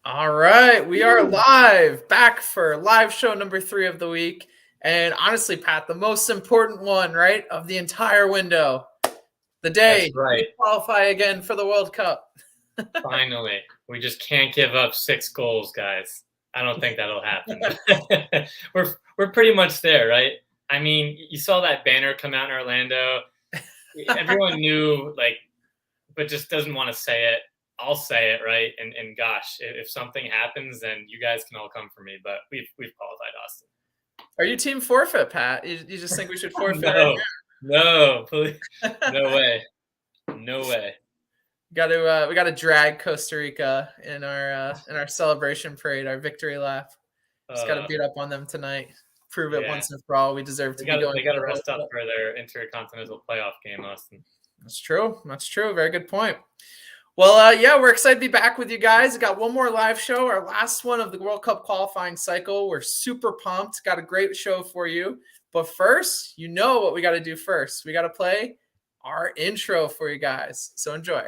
All right, we are live, back for live show number 3 of the week. And honestly, Pat, the most important one, right, of the entire window, the That's day we right. qualify again for the World Cup. Finally, we just can't give up 6 goals, guys. I don't think that'll happen. we're pretty much there, right? I mean, you saw that banner come out in Orlando. Everyone knew, but just doesn't want to say it. I'll say it, right? And gosh, if something happens, then you guys can all come for me. But we've qualified, Austin. Are you team forfeit, Pat? You just think we should forfeit right No, no, please, now? no way, no way. We got to drag Costa Rica in our celebration parade, our victory lap. Just got to Uh, beat up on them tonight. Prove it yeah, once and for all. We deserve to be going they to got to the World rest up Cup. for their intercontinental playoff game, Austin. That's true. That's true. Very good point. Well, yeah, we're excited to be back with you guys. Got one more live show, our last one of the World Cup qualifying cycle. We're super pumped. Got a great show for you. But first, you know what we got to do first. We got to play our intro for you guys. So enjoy.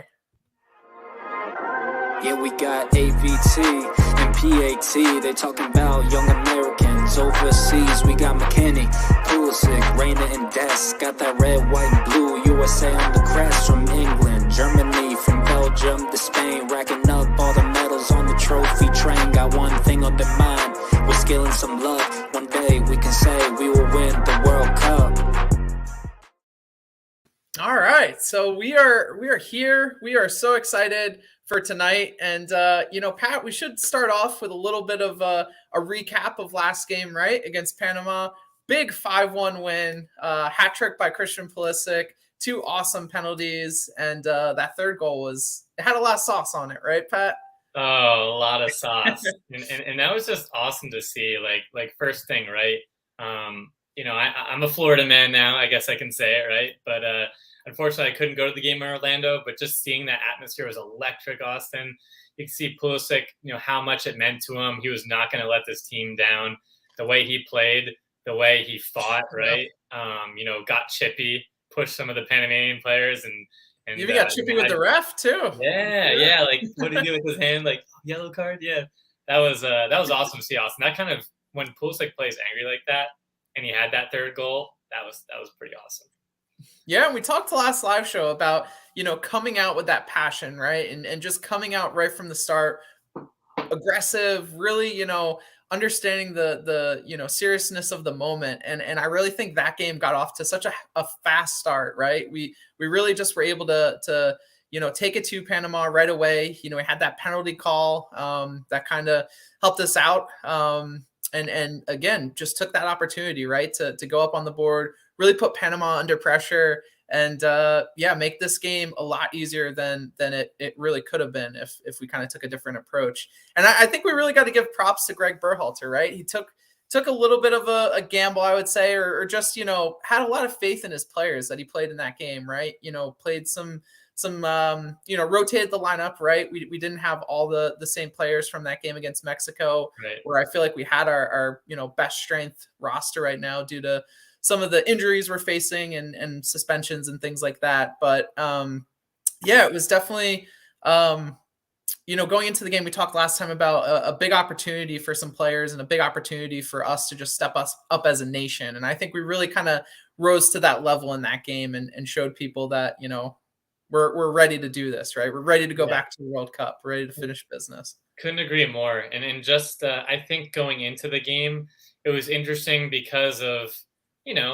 Yeah, we got AVT and PAT. They talking about young Americans overseas. We got McKinney, Pulisic, Reina, and Des. Got that red, white, and blue USA on the crest from England, Germany, from Belgium to Spain. Racking up all the medals on the trophy train. Got one thing on their mind, we're scaling some love. One day we can say we will win the World Cup. All right, so we are here. We are so excited for tonight, and Pat, we should start off with a little bit of a recap of last game, right, against Panama. Big 5-1 win, hat trick by Christian Pulisic, 2 awesome penalties, and that third goal it had a lot of sauce on it, right, Pat? Oh, a lot of sauce, and that was just awesome to see. Like first thing, right? I'm a Florida man now. I guess I can say it, right? But unfortunately, I couldn't go to the game in Orlando. But just seeing that atmosphere was electric, Austin. You can see Pulisic, how much it meant to him. He was not going to let this team down. The way he played, the way he fought, right? Got chippy, pushed some of the Panamanian players, and You even got chippy with the ref too. yeah. Like what did he do with his hand? Like yellow card. Yeah, that was awesome to see, Austin. That kind of when Pulisic plays angry like that, and he had that third goal. That was pretty awesome. Yeah, and we talked the last live show about coming out with that passion, right, and just coming out right from the start, aggressive, really understanding the seriousness of the moment, and I really think that game got off to such a fast start, right? We really just were able to take it to Panama right away. We had that penalty call that kind of helped us out, and again just took that opportunity, right, to go up on the board, really put Panama under pressure, and make this game a lot easier than it really could have been if we kind of took a different approach. And I think we really got to give props to Greg Berhalter, right? He took a little bit of a gamble, I would say, or just had a lot of faith in his players that he played in that game, right? Played some rotated the lineup, right? We didn't have all the same players from that game against Mexico, right, where I feel like we had our best strength roster right now due to some of the injuries we're facing and suspensions and things like that. But it was definitely, going into the game, we talked last time about a big opportunity for some players and a big opportunity for us to just step us up as a nation. And I think we really kind of rose to that level in that game and showed people that, we're ready to do this, right? We're ready to go back to the World Cup. We're ready to finish business. Couldn't agree more. And just I think going into the game, it was interesting because of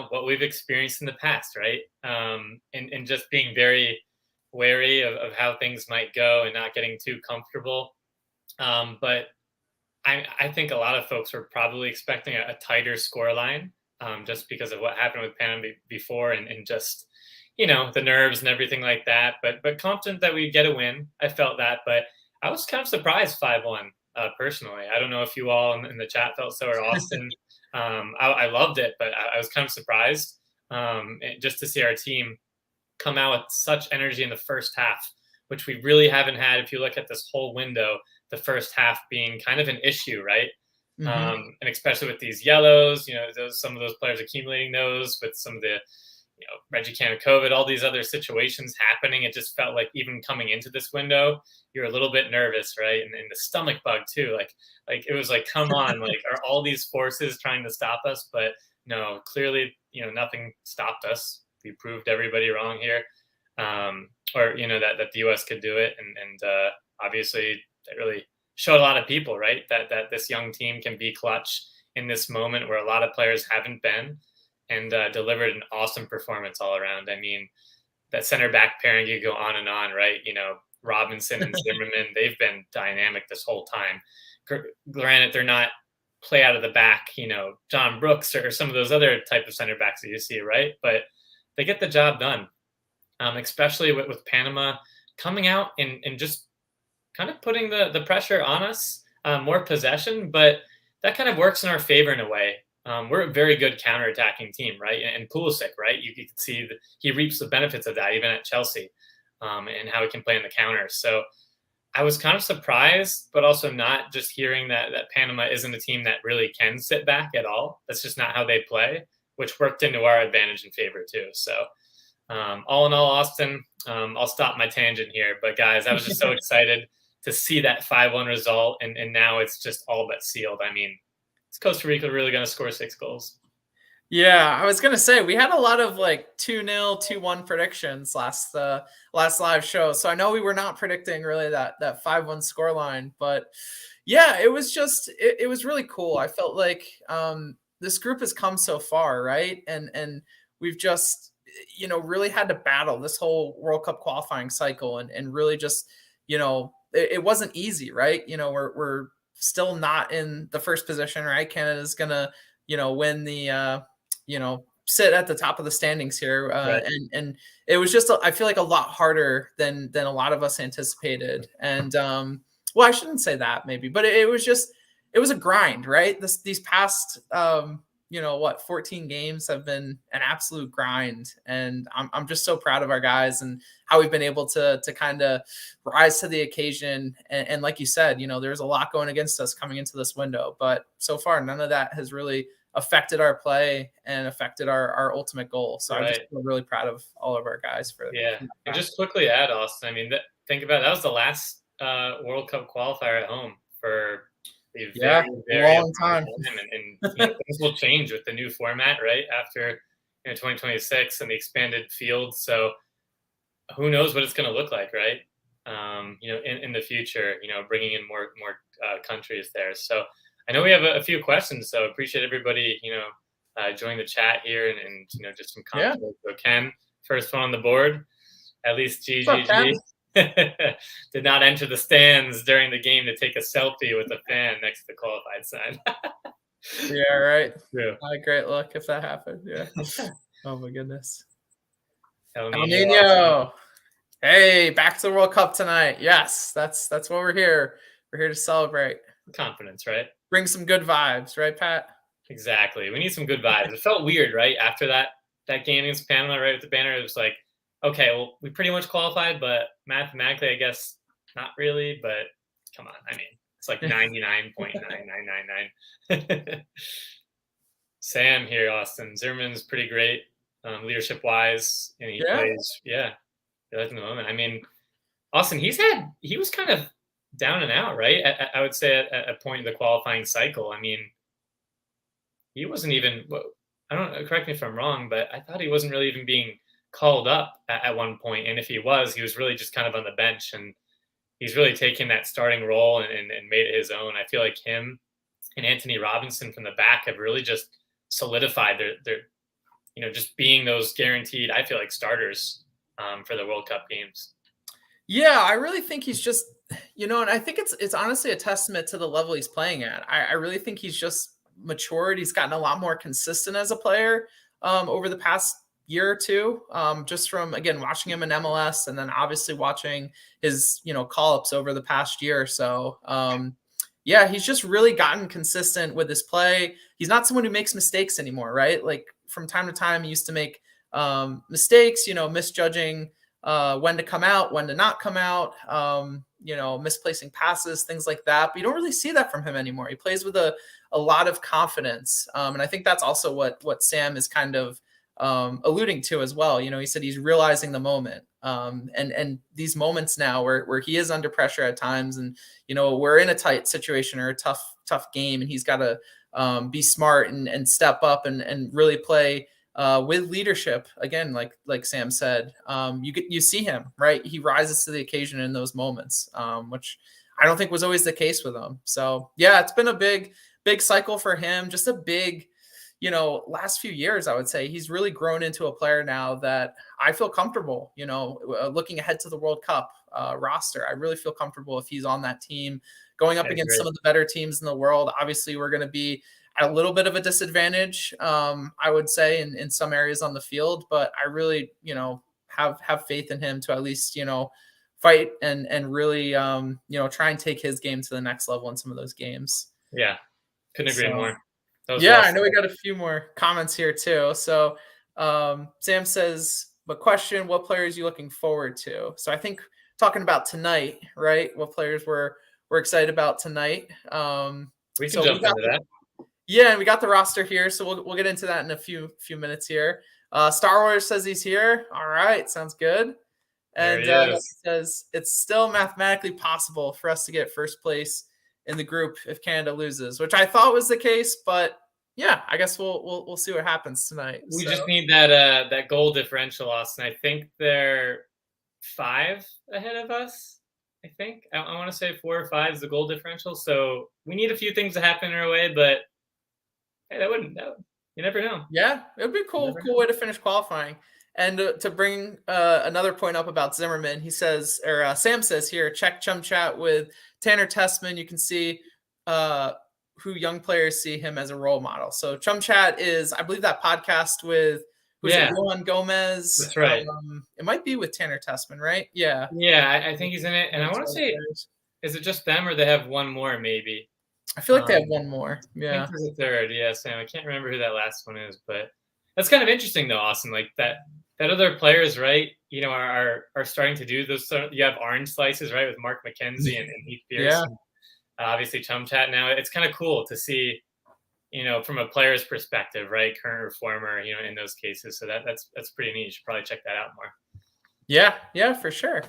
what we've experienced in the past, right? And just being very wary of how things might go and not getting too comfortable. But I think a lot of folks were probably expecting a tighter scoreline, just because of what happened with Panama before and just the nerves and everything like that. But confident that we'd get a win. I felt that, but I was kind of surprised 5-1 personally. I don't know if you all in the chat felt so, or Austin. I loved it, but I was kind of surprised just to see our team come out with such energy in the first half, which we really haven't had. If you look at this whole window, the first half being kind of an issue, right? Mm-hmm. And especially with these yellows, some of those players accumulating those with some of the Reggie Cannon, COVID, all these other situations happening. It just felt like even coming into this window, you're a little bit nervous, right? And the stomach bug too. Like it was like, come on, like are all these forces trying to stop us? But no, clearly, nothing stopped us. We proved everybody wrong here, or that the U.S. could do it, and obviously that really showed a lot of people, right, that this young team can be clutch in this moment where a lot of players haven't been, and delivered an awesome performance all around. I mean, that center back pairing, you go on and on, right? Robinson and Zimmerman, they've been dynamic this whole time. Granted, they're not play out of the back, John Brooks or some of those other type of center backs that you see, right? But they get the job done, especially with Panama coming out and just kind of putting the pressure on us, more possession, but that kind of works in our favor in a way. We're a very good counterattacking team, right? And Pulisic, right? You can see that he reaps the benefits of that even at Chelsea, and how he can play in the counters. So I was kind of surprised, but also not, just hearing that Panama isn't a team that really can sit back at all. That's just not how they play, which worked into our advantage and favor too. So all in all, Austin, I'll stop my tangent here. But guys, I was just so excited to see that 5-1 result, and now it's just all but sealed. I mean, is Costa Rica really going to score 6 goals? Yeah, I was gonna say we had a lot of like 2-0, 2-1 predictions last live show. So I know we were not predicting really that 5-1 scoreline, but yeah, it was just it was really cool. I felt like this group has come so far, right? And we've just really had to battle this whole World Cup qualifying cycle, and really just it wasn't easy, right? We're still not in the first position, right? Canada's gonna win the sit at the top of the standings here. Right. And it was just, I feel like, a lot harder than a lot of us anticipated. And well, I shouldn't say that maybe, but it was a grind, right? These past 14 games have been an absolute grind. And I'm just so proud of our guys and how we've been able to kind of rise to the occasion. And like you said, there's a lot going against us coming into this window, but so far none of that has really affected our play and affected our ultimate goal. So Right. I'm just really proud of all of our guys for And just quickly add, Austin, I mean, think about it, that was the last World Cup qualifier at home for a very, very long time. And things will change with the new format, right? After 2026 and the expanded field. So who knows what it's going to look like, right? In the future, bringing in more countries there. So I know we have a few questions, so appreciate everybody, joining the chat here and just some comments. So Ken, first one on the board, at least GGG, did not enter the stands during the game to take a selfie with a fan next to the qualified sign. Yeah, right. True. Not a great look if that happened. Yeah. Oh my goodness. El Niño. Hey, back to the World Cup tonight. Yes, that's why we're here. We're here to celebrate. Confidence, right? Bring some good vibes, right, Pat? Exactly. We need some good vibes. It felt weird, right? After that game against Panama, right, with the banner, it was like, okay, well, we pretty much qualified, but mathematically, I guess not really. But come on, I mean, it's like 99.9999. Sam here, Austin. Zimmerman's pretty great, leadership-wise, and he plays, you're liking the moment. I mean, Austin, he was kind of down and out, right? I would say at a point in the qualifying cycle. I mean, he wasn't even, I don't know, correct me if I'm wrong, but I thought he wasn't really even being called up at one point. And if he was really just kind of on the bench, and he's really taken that starting role and made it his own. I feel like him and Anthony Robinson from the back have really just solidified their just being those guaranteed, I feel like, starters for the World Cup games. Yeah, I really think he's just, and I think it's honestly a testament to the level he's playing at. I really think he's just matured. He's gotten a lot more consistent as a player over the past year or two, just from, again, watching him in MLS, and then obviously watching his, call-ups over the past year or so. He's just really gotten consistent with his play. He's not someone who makes mistakes anymore, right? Like from time to time, he used to make mistakes, misjudging when to come out, when to not come out, misplacing passes, things like that. But you don't really see that from him anymore. He plays with a lot of confidence. And I think that's also what Sam is kind of alluding to as well. He said he's realizing the moment, and these moments now where he is under pressure at times, and we're in a tight situation or a tough game, and he's got to be smart and step up and really play with leadership again, like Sam said. You see him, right? He rises to the occasion in those moments, which I don't think was always the case with him. So yeah, it's been a big cycle for him. Just a big, last few years, I would say he's really grown into a player now that I feel comfortable, looking ahead to the World Cup roster. I really feel comfortable if he's on that team going up against some of the better teams in the world. Obviously, we're going to be at a little bit of a disadvantage, I would say, in some areas on the field, but I really, have faith in him to at least, fight and really, try and take his game to the next level in some of those games. Yeah, couldn't agree more. Yeah, I know we got a few more comments here too. So Sam says, but question, what players are you looking forward to? So I think talking about tonight, right? What players we're excited about tonight. We can jump into that. Yeah, and we got the roster here, so we'll get into that in a few minutes here. Star Wars says he's here. All right, sounds good. And he says it's still mathematically possible for us to get first place in the group if Canada loses, which I thought was the case, but yeah, I guess we'll see what happens tonight. We just need that goal differential, Austin. I think they're 5 ahead of us. I think I want to say 4 or 5 is the goal differential. So we need a few things to happen in our way, but hey, you never know. Yeah, it would be cool way to finish qualifying. And to bring another point up about Zimmerman, he says, or Sam says here, check Chum Chat with Tanner Tessman. You can see who young players see him as a role model. So Chum Chat is, I believe, that podcast with Juan Gomez. That's right. It might be with Tanner Tessman, right? Yeah. Yeah, I think he's in it. And I want to say, is it just them or they have one more maybe? I feel like they have one more. Yeah. I think there's a third. Yeah, Sam. I can't remember who that last one is, but that's kind of interesting though, Austin. Like that other players, right? Are starting to do those. You have orange slices, right, with Mark McKenzie and Heath Pierce. Yeah. Obviously, Chum Chat now. It's kind of cool to see, from a player's perspective, right? Current reformer, in those cases. So that's pretty neat. You should probably check that out more. Yeah, for sure.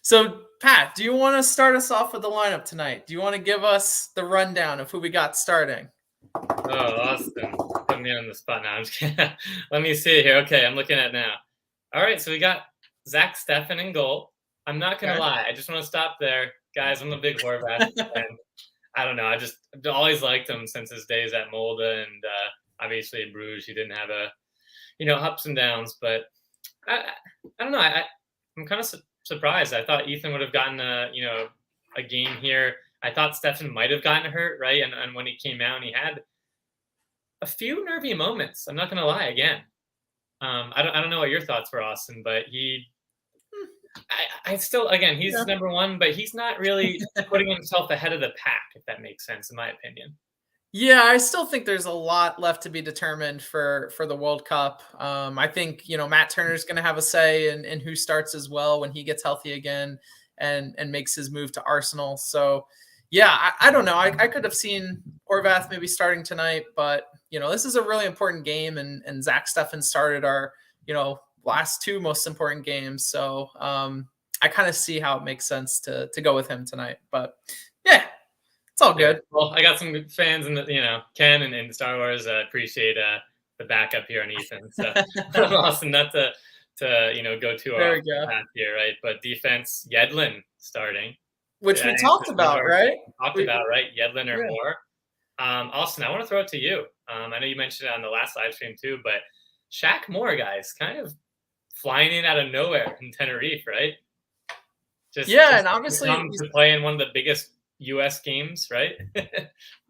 So, Pat, do you want to start us off with the lineup tonight? Do you want to give us the rundown of who we got starting? Oh, Austin, put me on the spot now. I'm just kidding. Let me see here. Okay, I'm looking at now. All right, so we got Zach Steffen in goal. I'm not going to lie. I just want to stop there. Guys, I'm a big Horvath fan. I don't know. I just always liked him since his days at Molde and obviously in Bruges. He didn't have ups and downs, but I don't know. I'm kind of surprised. I thought Ethan would have gotten a game here. I thought Steffen might have gotten hurt, right? And when he came out, and he had a few nervy moments. I'm not going to lie. Again, I don't know what your thoughts were, Austin, but I still, again, he's number one, but he's not really putting himself ahead of the pack, if that makes sense, in my opinion. Yeah, I still think there's a lot left to be determined for the World Cup. I think, Matt Turner's going to have a say in who starts as well when he gets healthy again and makes his move to Arsenal. So, yeah, I don't know. I could have seen Horvath maybe starting tonight, but, this is a really important game, and Zach Steffen started our, last 2 most important games. So I kind of see how it makes sense to go with him tonight. But, yeah. It's all good. Well, I got some good fans in the, Ken and Star Wars. Appreciate the backup here on Ethan. So awesome, not to go too off the path here, right? But defense, Yedlin starting, which we talked about, right? Right? Yedlin or more. Austin, I want to throw it to you. I know you mentioned it on the last live stream too, but Shaq Moore, guys, kind of flying in out of nowhere in Tenerife, right? And obviously he's playing one of the biggest U.S. games, right?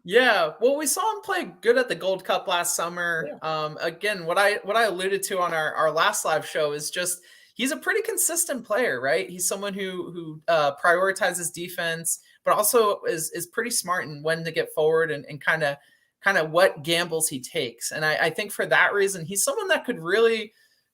Yeah. Well, we saw him play good at the Gold Cup last summer. Yeah. Again, what I alluded to on our last live show is just he's a pretty consistent player, right? He's someone who prioritizes defense, but also is pretty smart in when to get forward and kind of what gambles he takes. And I think for that reason, he's someone that could really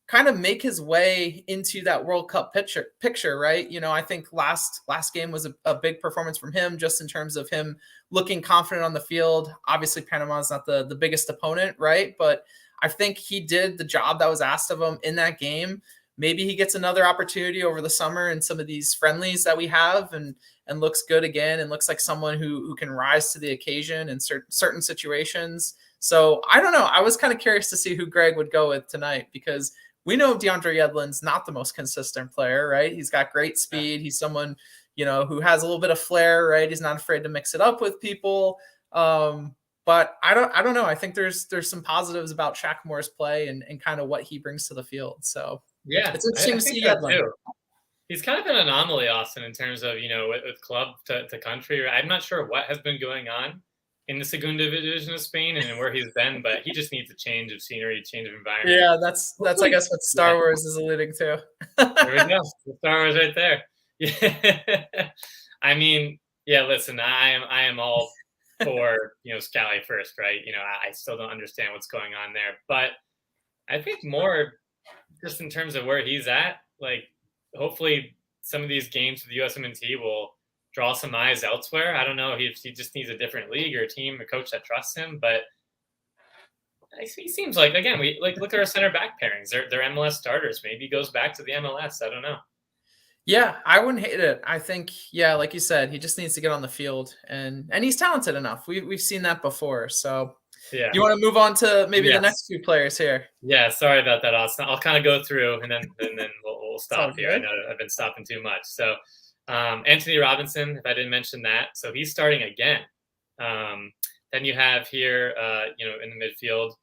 kind of make his way into that World Cup picture, right? I think last game was a big performance from him, just in terms of him looking confident on the field. Obviously, Panama is not the biggest opponent, right? But I think he did the job that was asked of him in that game. Maybe he gets another opportunity over the summer in some of these friendlies that we have, and looks good again, and looks like someone who can rise to the occasion in certain situations. So I don't know. I was kind of curious to see who Greg would go with tonight, because we know DeAndre Yedlin's not the most consistent player, right? He's got great speed. He's someone, who has a little bit of flair, right? He's not afraid to mix it up with people. But I don't know. I think there's some positives about Shaq Moore's play and kind of what he brings to the field. So yeah, it's interesting to see that Yedlin. too. He's kind of an anomaly, Austin, in terms of, with club to country. I'm not sure what has been going on in the Segunda Division of Spain and where he's been, but he just needs a change of scenery, change of environment. Yeah, that's I guess what Star Wars is alluding to. There we go. The Star Wars right there. Yeah. I mean, yeah, listen, I am all for, Scally first, right? I still don't understand what's going on there. But I think more just in terms of where he's at, like, hopefully some of these games with the USMNT will draw some eyes elsewhere. I don't know if he just needs a different league or a team, a coach that trusts him, but he seems like, again, we look at our center back pairings. They're MLS starters. Maybe he goes back to the MLS. I don't know. Yeah, I wouldn't hate it. I think, yeah, like you said, he just needs to get on the field, and he's talented enough. We've seen that before. So yeah. You want to move on to maybe the next few players here? Yeah, sorry about that, Austin. I'll kind of go through and then we'll stop here. I know I've been stopping too much. So Anthony Robinson, if I didn't mention that, so he's starting again. Then you have here, in the midfield,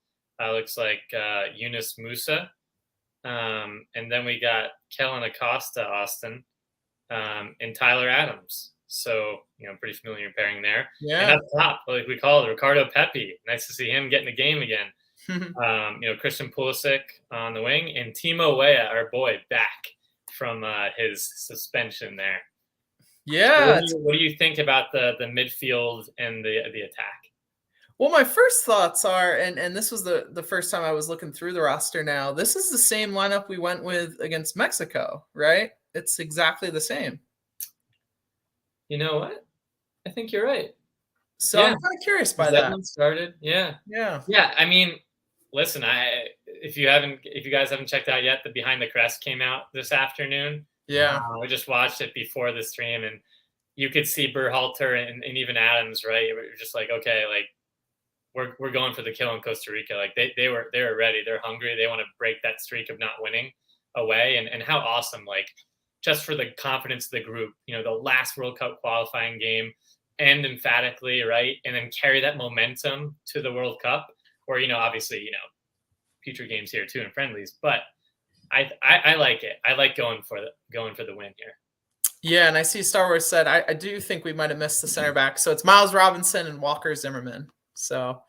looks like Yunus Musa. And then we got Kellen Acosta, Austin, and Tyler Adams. So, pretty familiar pairing there. Yeah. And up top, like we call it, Ricardo Pepi. Nice to see him getting a game again. Christian Pulisic on the wing, and Timo Weah, our boy, back from his suspension there. Yeah. What do you think about the midfield and the attack? Well, my first thoughts are, and this was the first time I was looking through the roster now, this is the same lineup we went with against Mexico, right? It's exactly the same. You know what? I think you're right. So I'm kind of curious by that. Started, yeah. I mean, listen, if you guys haven't checked out yet, the Behind the Crest came out this afternoon. Yeah, we just watched it before the stream, and you could see Berhalter and even Adams, right? We're just like, okay, like we're going for the kill in Costa Rica. Like they were ready. They're hungry. They want to break that streak of not winning away. And how awesome, like, just for the confidence of the group, the last World Cup qualifying game, end emphatically, right? And then carry that momentum to the World Cup, or, obviously, future games here too and friendlies. But I like it. I like going for the win here. Yeah, and I see Star Wars said, I do think we might have missed the center back. So it's Miles Robinson and Walker Zimmerman. So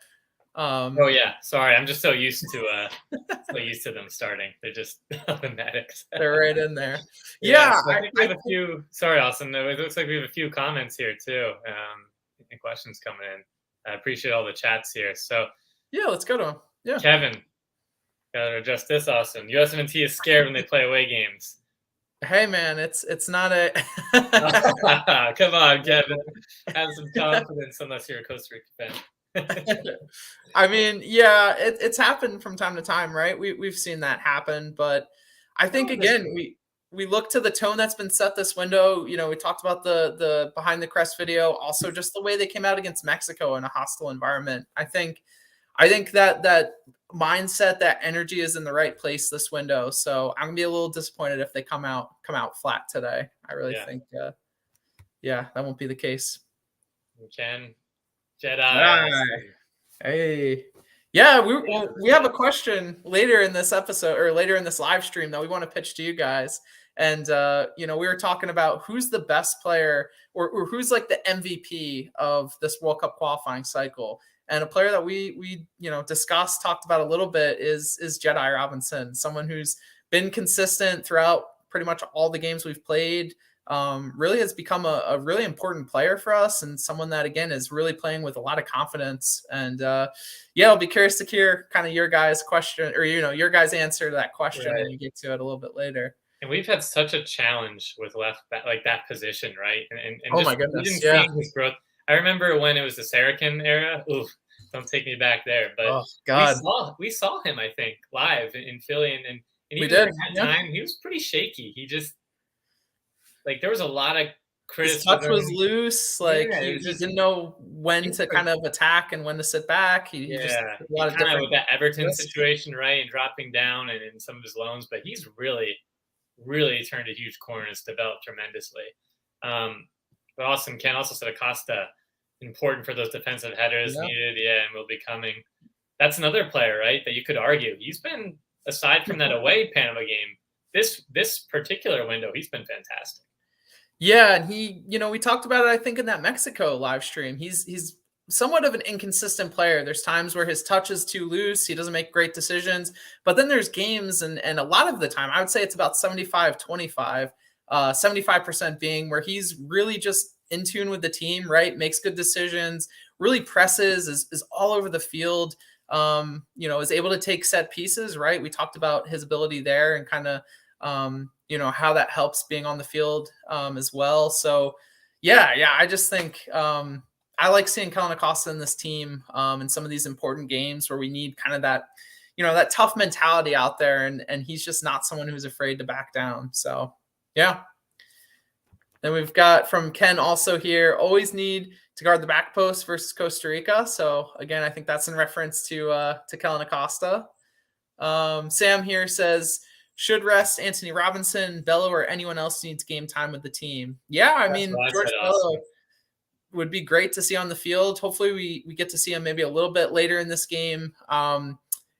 oh yeah, sorry, I'm just so used to them starting. They're just automatics. They're right in there. Yeah, so I think we have a few. Sorry, Austin. It looks like we have a few comments here too, and questions coming in. I appreciate all the chats here. So yeah, let's go to them. Yeah, Kevin, gotta adjust this, Austin. USMNT is scared when they play away games. Hey man, it's not a. Come on, Kevin. Have some confidence, unless you're a Costa Rica fan. I mean, yeah, it's happened from time to time, right? We've seen that happen, but I think again we look to the tone that's been set this window. We talked about the Behind the Crest video, also just the way they came out against Mexico in a hostile environment. I think that mindset, that energy is in the right place this window. So I'm gonna be a little disappointed if they come out flat today. I really think, that won't be the case. Ken. Jedi. Hey. Yeah, we have a question later in this episode, or later in this live stream, that we want to pitch to you guys. And we were talking about who's the best player, or who's like the MVP of this World Cup qualifying cycle. And a player that we discussed, talked about a little bit is Jedi Robinson, someone who's been consistent throughout pretty much all the games we've played. Really has become a really important player for us, and someone that, again, is really playing with a lot of confidence. And I'll be curious to hear kind of your guys' question, or your guys' answer to that question, when you get to it a little bit later. And we've had such a challenge with left back, like that position, right? And oh my goodness, his growth. I remember when it was the Saracen era. don't take me back there. But Oh we God, saw him, I think, live in Philly, and we even did. during that Yeah, time, he was pretty shaky. He just like there was a lot of his touch criticism. was loose. Like Yeah, it was he just didn't know when to different. kind of attack and when to sit back. He just Yeah, took a he lot of kind of different with that Everton risks. situation, right, and dropping down and in some of his loans, but he's really turned a huge corner and has developed tremendously. But awesome. Ken also said Acosta, important for those defensive headers Yeah. needed. Yeah, and will be coming. That's another player, right? That you could argue he's been aside from that away Panama game. This particular window, he's been fantastic. Yeah, and he, we talked about it, I think, in that Mexico live stream. He's somewhat of an inconsistent player. There's times where his touch is too loose, he doesn't make great decisions. But then there's games, and a lot of the time, I would say it's about 75-25, 75% being where he's really just in tune with the team, right? Makes good decisions, really presses, is all over the field. Is able to take set pieces, right? We talked about his ability there and kind of how that helps being on the field as well. So yeah, I just think I like seeing Kellen Acosta in this team in some of these important games where we need kind of that, that tough mentality out there, and he's just not someone who's afraid to back down. So yeah. Then we've got from Ken also here, always need to guard the back post versus Costa Rica. So again, I think that's in reference to Kellen Acosta. Sam here says, should rest Anthony Robinson, Bello, or anyone else needs game time with the team. Yeah, I That's mean, what I George said. Bello Awesome. would be great to see on the field. Hopefully we get to see him maybe a little bit later in this game.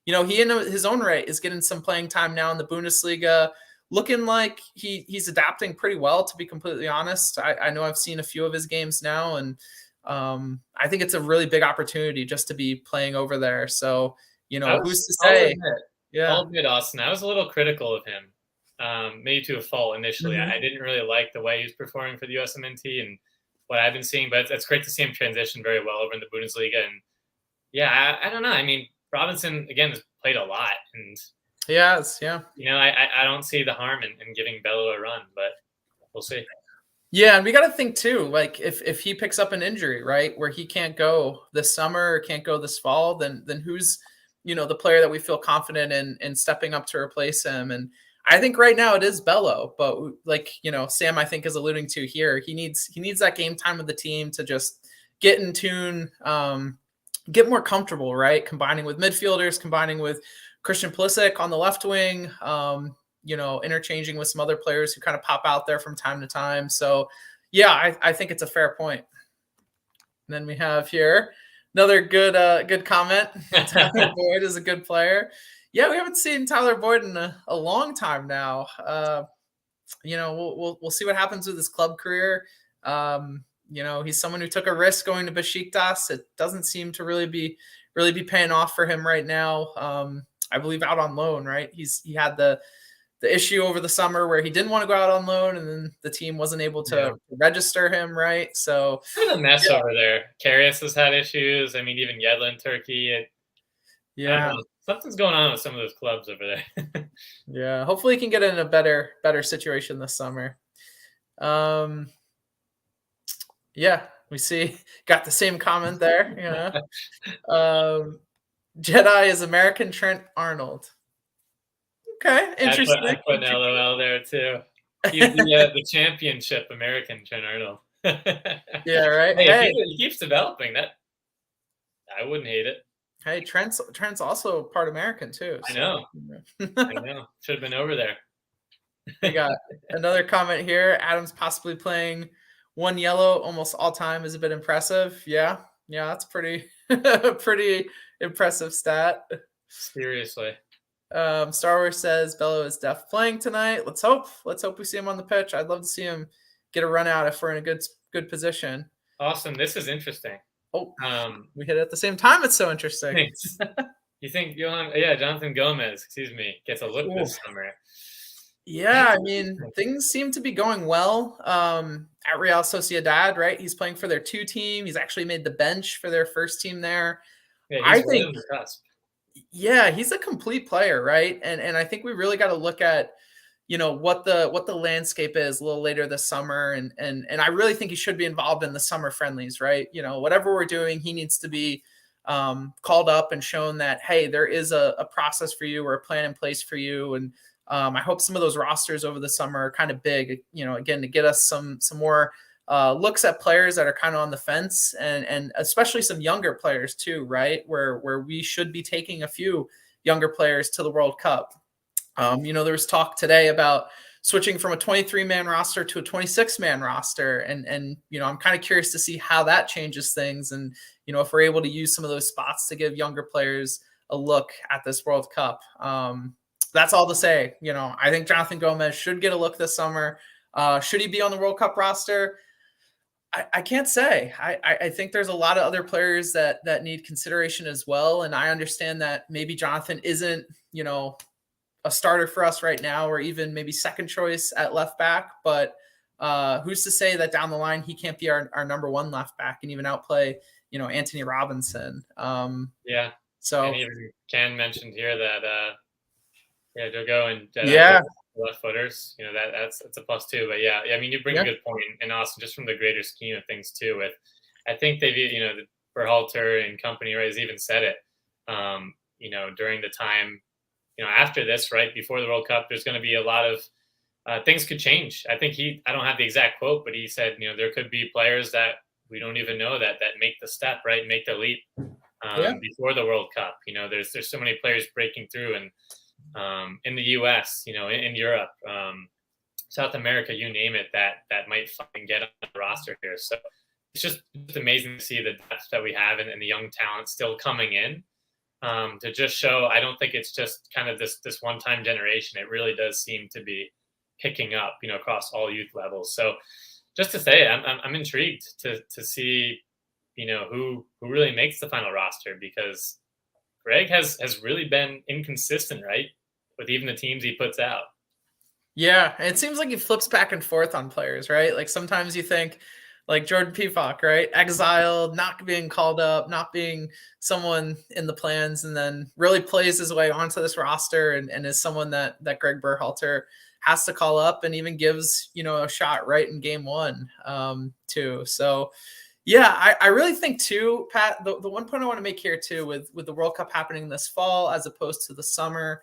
He in his own right is getting some playing time now in the Bundesliga, looking like he's adapting pretty well, to be completely honest. I know I've seen a few of his games now, and I think it's a really big opportunity just to be playing over there. So, who's to say? I'll Yeah. admit, Austin, I was a little critical of him, maybe to a fault initially. Mhm. I didn't really like the way he was performing for the USMNT and what I've been seeing, but it's great to see him transition very well over in the Bundesliga. And yeah, I don't know. I mean, Robinson, again, has played a lot. And, Yes, yeah. I don't see the harm in giving Bello a run, but we'll see. Yeah, and we got to think too, like if he picks up an injury, right, where he can't go this summer or can't go this fall, then who's the player that we feel confident in stepping up to replace him? And I think right now it is Bello, but like Sam, I think is alluding to here, he needs that game time with the team to just get in tune, get more comfortable, right? Combining with midfielders, combining with Christian Pulisic on the left wing. Interchanging with some other players who kind of pop out there from time to time. So, yeah, I think it's a fair point. And then we have here another good comment. Tyler Boyd is a good player. Yeah, we haven't seen Tyler Boyd in a long time now. We'll see what happens with his club career. He's someone who took a risk going to Besiktas. It doesn't seem to really be paying off for him right now. I believe out on loan, right? He had the issue over the summer where he didn't want to go out on loan, and then the team wasn't able to register him, right? So it's a mess over there. Karius has had issues. I mean, even Yedlin, Turkey. Something's going on with some of those clubs over there. Yeah, hopefully he can get in a better situation this summer. Yeah, we see got the same comment there. Jedi is American Trent Arnold. Okay, interesting. I put an LOL there too. He's the championship American Trent Arnold. Yeah, right. Hey, he keeps developing that. I wouldn't hate it. Hey, Trent's also part American too. So. I know. Should have been over there. We got another comment here. Adams possibly playing one yellow almost all time is a bit impressive. Yeah, that's pretty impressive stat. Seriously. Star Wars says Bello is def playing tonight. Let's hope we see him on the pitch. I'd love to see him get a run out if we're in a good position. Awesome. This is interesting. Oh, we hit it at the same time. It's so interesting. Thanks. You think Jonathan Gomez, gets a look this summer? Yeah, I mean, things seem to be going well at Real Sociedad, right? He's playing for their 2 team. He's actually made the bench for their first team there. Yeah, I think yeah, he's a complete player, right? And I think we really got to look at what the landscape is a little later this summer, and I really think he should be involved in the summer friendlies, right? Whatever we're doing, he needs to be called up and shown that, hey, there is a process for you or a plan in place for you. And I hope some of those rosters over the summer are kind of big, again, to get us some more looks at players that are kind of on the fence, and especially some younger players too, right? Where we should be taking a few younger players to the World Cup. There was talk today about switching from a 23-man roster to a 26-man roster, and I'm kind of curious to see how that changes things, and if we're able to use some of those spots to give younger players a look at this World Cup. That's all to say. I think Jonathan Gomez should get a look this summer. Should he be on the World Cup roster? I can't say. I think there's a lot of other players that need consideration as well, and I understand that maybe Jonathan isn't, a starter for us right now, or even maybe second choice at left back. But who's to say that down the line he can't be our number one left back and even outplay, Anthony Robinson? Yeah. So, and even Ken mentioned here that Jogo and left footers, that's a plus too. But I mean, you bring a good point, and also just from the greater scheme of things too. With, I think they've, Berhalter and company, right, has even said it, during the time, after this, right before the World Cup, there's going to be a lot of things could change. I think I don't have the exact quote, but he said, there could be players that we don't even know that make the step, right, make the leap before the World Cup. There's so many players breaking through, and in the U.S., in Europe, South America, you name it, that might fucking get on the roster here. So it's just amazing to see the depth that we have and the young talent still coming in. To just show, I don't think it's just kind of this one-time generation. It really does seem to be picking up, across all youth levels. So just to say, I'm intrigued to see, who really makes the final roster, because Greg has really been inconsistent, right, with even the teams he puts out. Yeah, and it seems like he flips back and forth on players, right? Like sometimes you think, like Jordan Pefok, right? Exiled, not being called up, not being someone in the plans, and then really plays his way onto this roster and is someone that Greg Berhalter has to call up and even gives, a shot right in game one too. So yeah, I really think too, Pat, the one point I want to make here too, with the World Cup happening this fall as opposed to the summer,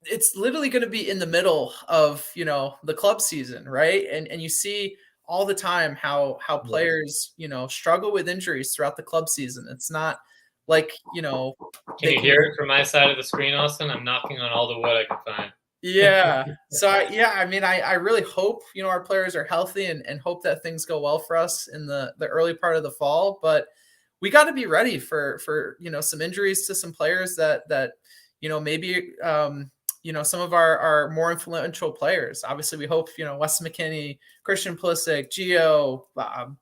it's literally going to be in the middle of, the club season, right? And you see all the time how players, struggle with injuries throughout the club season. It's not like, Can you hear it from my side of the screen, Austin? I'm knocking on all the wood I can find. Yeah. So I mean, I really hope, our players are healthy and hope that things go well for us in the early part of the fall. But we got to be ready for some injuries to some players that maybe some of our more influential players. Obviously, we hope, Wes McKinney, Christian Pulisic, Gio,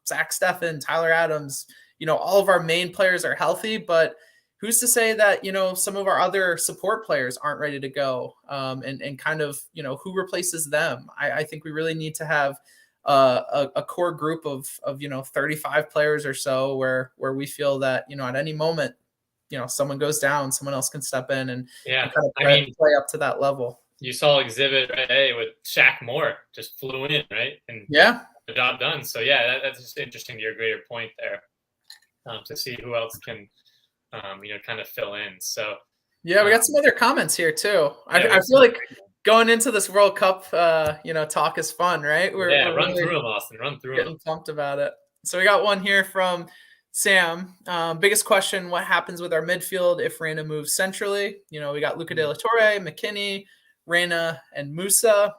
Zach Steffen, Tyler Adams, all of our main players are healthy, but who's to say that, some of our other support players aren't ready to go, and kind of, who replaces them? I think we really need to have a core group of 35 players or so where we feel that, at any moment, someone goes down, someone else can step in and kind of play up to that level. You saw Exhibit A with Shaq Moore just flew in, right? And the job done. So that's just interesting to your greater point there, to see who else can, kind of fill in. So we got some other comments here too. I feel like going into this World Cup, talk is fun, right? We're run through them, Austin. Run through them. Getting pumped about it. So we got one here from Sam. Biggest question: what happens with our midfield if Reina moves centrally? We got Luca De La Torre, McKinney, Reina, and Musa.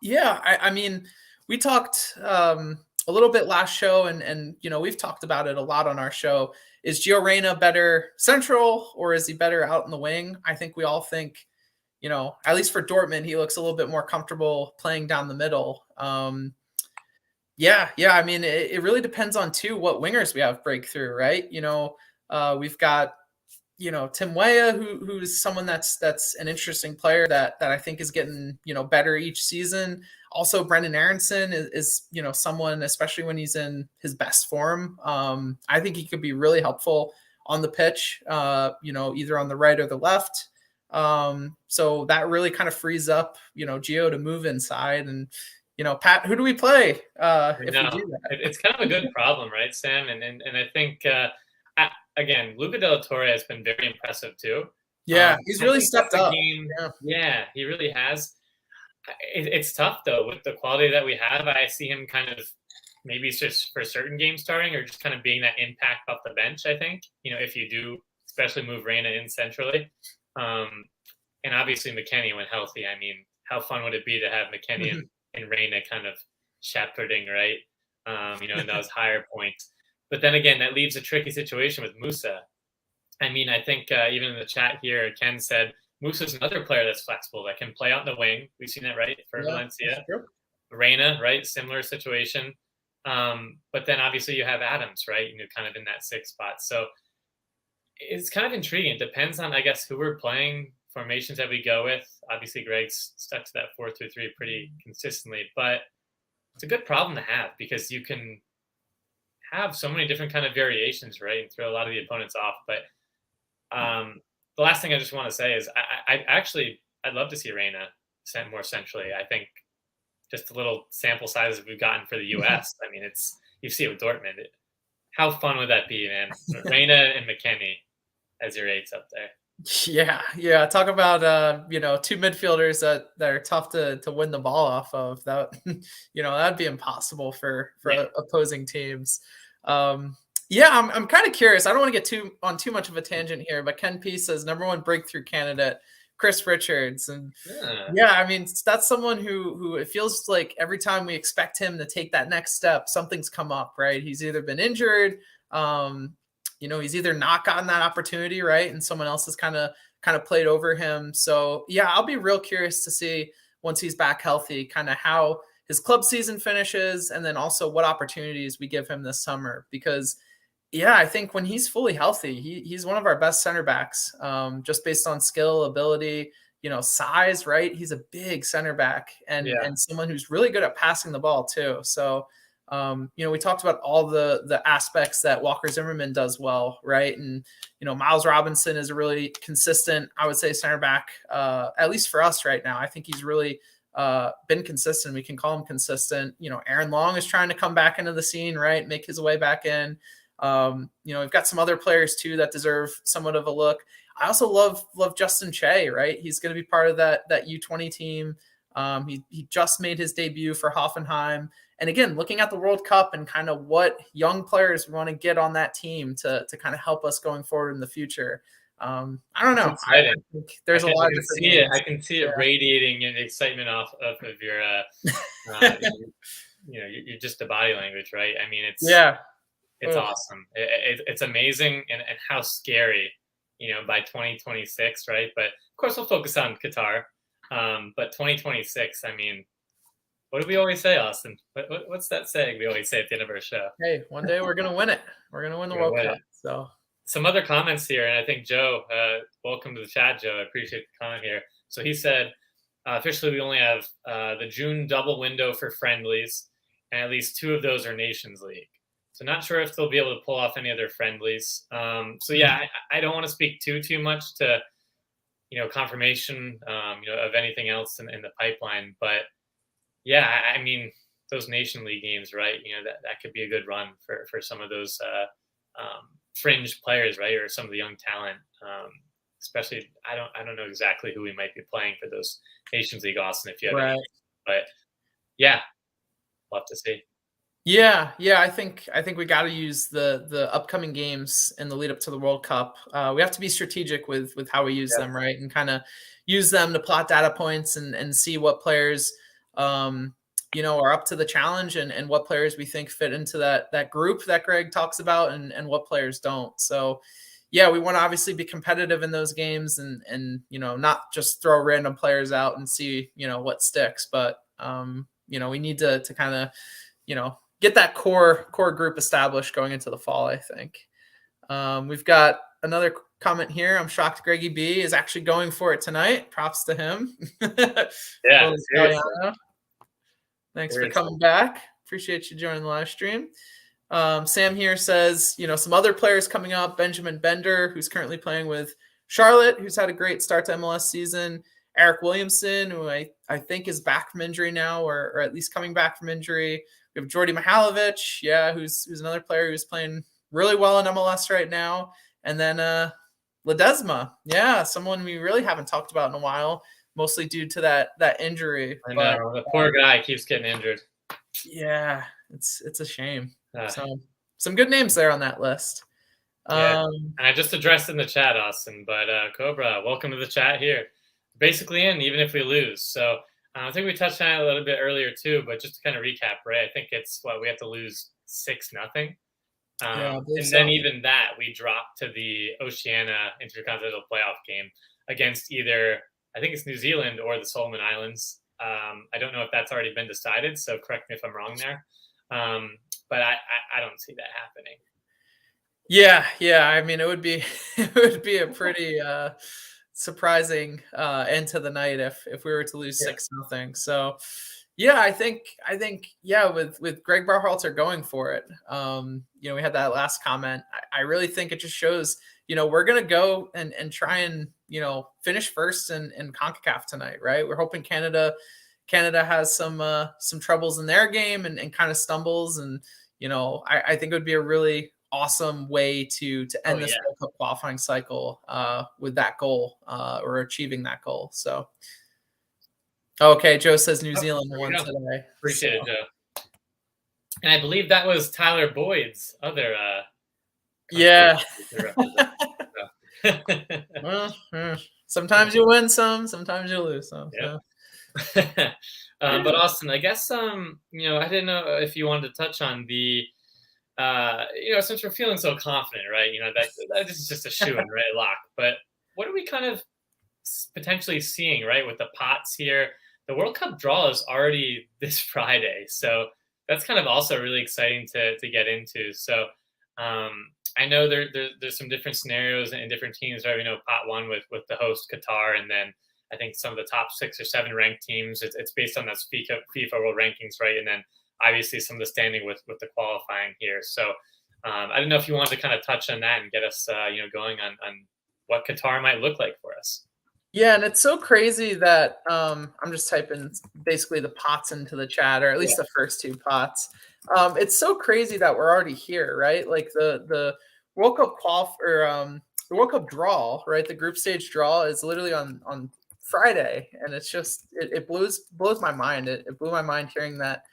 Yeah, I mean, we talked a little bit last show, and we've talked about it a lot on our show. Is Gio Reyna better central, or is he better out in the wing? I think we all think, at least for Dortmund, he looks a little bit more comfortable playing down the middle. I mean, it really depends on too what wingers we have breakthrough, right? We've got Tim Weah, who's someone that's an interesting player that I think is getting better each season. Also, Brendan Aronson is someone, especially when he's in his best form. I think he could be really helpful on the pitch. Either on the right or the left. So that really kind of frees up Gio to move inside. And Pat, who do we play if we do that? It's kind of a good problem, right, Sam? And I think again, Luca de la Torre has been very impressive too. Yeah, he's I really think that's stepped a up. game. Yeah. Yeah, he really has. It's tough though with the quality that we have. I see him kind of maybe it's just for certain games starting or just kind of being that impact off the bench. I think if you do, especially move Reina in centrally, and obviously McKennie when healthy. I mean, how fun would it be to have McKennie and Reina kind of shepherding, right? In those higher points. But then again, that leaves a tricky situation with Musa. I mean, I think even in the chat here, Ken said Musa's another player that's flexible that can play out in the wing. We've seen that, right, for Valencia. Reina, right, similar situation. But then obviously you have Adams, right, kind of in that sixth spot. So it's kind of intriguing. It depends on, I guess, who we're playing, formations that we go with. Obviously, Greg's stuck to that 4-3-3 pretty consistently, but it's a good problem to have because you can have so many different kind of variations, right, and throw a lot of the opponents off. But the last thing I just want to say is I'd love to see Reina sent more centrally. I think just the little sample sizes we've gotten for the U.S. I mean, you see it with Dortmund. How fun would that be, man? Reina and McKennie as your eights up there. Yeah. Talk about two midfielders that are tough to win the ball off of. That that'd be impossible for opposing teams. I'm kind of curious. I don't want to get too much of a tangent here, but Ken P says #1 breakthrough candidate Chris Richards, and I mean that's someone who it feels like every time we expect him to take that next step, something's come up, right? He's either been injured, he's either not gotten that opportunity, right, and someone else has kind of played over him. So yeah, I'll be real curious to see once he's back healthy, kind of how his club season finishes, and then also what opportunities we give him this summer. Because I think when he's fully healthy, he's one of our best center backs, just based on skill, ability, size, right? He's a big center back and someone who's really good at passing the ball too. So, we talked about all the aspects that Walker Zimmerman does well, right? And, Miles Robinson is a really consistent, I would say, center back, at least for us right now. I think he's really been consistent. We can call him consistent. Aaron Long is trying to come back into the scene, right? Make his way back in. We've got some other players too that deserve somewhat of a look. I also love Justin Che, right? He's going to be part of that U20 team. He just made his debut for Hoffenheim. And again, looking at the World Cup and kind of what young players want to get on that team to kind of help us going forward in the fuyour. I don't know. I think there's a lot of different games. I can see it radiating in excitement off of your, you're just the body language, right? I mean, it's awesome. It's amazing, and how scary, by 2026, right? But of course, we'll focus on Qatar. But 2026, I mean, what do we always say, Austin? What's that saying we always say at the end of our show? Hey, one day we're going to win it. We're going to win the World Cup. So some other comments here, and I think Joe, welcome to the chat, Joe. I appreciate the comment here. So he said, officially, we only have the June double window for friendlies, and at least 2 of those are Nations League. So not sure if they'll be able to pull off any other friendlies. I don't want to speak too much to, confirmation, of anything else in the pipeline. But I mean, those Nation League games, right? That could be a good run for some of those fringe players, right? Or some of the young talent. Especially, I don't know exactly who we might be playing for those Nations League, Austin, if you have any. But we'll have to see. Yeah. I think we got to use the upcoming games in the lead up to the World Cup. We have to be strategic with how we use them, right? And kind of use them to plot data points and see what players, are up to the challenge and what players we think fit into that group that Greg talks about and what players don't. So, we want to obviously be competitive in those games and not just throw random players out and see, what sticks. But, we need to kind of, get that core group established going into the fall, I think. We've got another comment here. I'm shocked Greggy B is actually going for it tonight. Props to him. Thanks for coming back. Appreciate you joining the live stream. Sam here says, some other players coming up. Benjamin Bender, who's currently playing with Charlotte, who's had a great start to MLS season. Eric Williamson, who I think is back from injury now, or at least coming back from injury. We have Jordy Mihalovic, who's another player who's playing really well in MLS right now. And then Ledesma, yeah, someone we really haven't talked about in a while, mostly due to that injury. I But know the poor guy keeps getting injured. yeah, it's a shame. Uh, So some good names there on that list. yeah, Um, and I just addressed in the chat, Austin. But Cobra, welcome to the chat here. Basically in, even if we lose. So I think we touched on it a little bit earlier too. But just to kind of recap, right? I think it's what we have to lose 6-0. yeah, I believe And so. then even that, we dropped to the Oceania Intercontinental Playoff game against either, I think it's New Zealand or the Solomon Islands. I don't know if that's already been decided, so correct me if I'm wrong there. But I don't see that happening. Yeah. I mean, it would be it would be a pretty surprising end to the night if we were to lose Yeah. 6-0. So yeah, I think yeah, with Greg Berhalter going for it. We had that last comment. I really think it just shows, we're gonna go and try and finish first in CONCACAF tonight, right? We're hoping Canada has some troubles in their game and kind of stumbles, and I think it would be a really awesome way to end this World Cup qualifying cycle with that goal or achieving that goal. So, okay, Joe says New Zealand won today. Appreciate it, Joe. And I believe that was Tyler Boyd's other. Yeah. Well, sometimes you win some, sometimes you lose some. Yeah. So. But Austin, I guess I didn't know if you wanted to touch on the since we're feeling so confident, right? That is just a shoe-in, right? Lock. But what are we kind of potentially seeing, right, with the pots here? The World Cup draw is already this Friday, so that's kind of also really exciting to get into. So I know there's some different scenarios and different teams, right? We know pot one with the host Qatar, and then I think some of the top 6 or 7 ranked teams. It's based on that FIFA World Rankings, right? And then obviously some of the standing with the qualifying here. So I don't know if you wanted to kind of touch on that and get us going on what Qatar might look like for us. Yeah, and it's so crazy that I'm just typing basically the pots into the chat, or at least the first 2 pots. It's so crazy that we're already here, right? Like the World Cup the World Cup draw, right? The group stage draw is literally on Friday, and it's just it blows my mind. It blew my mind hearing that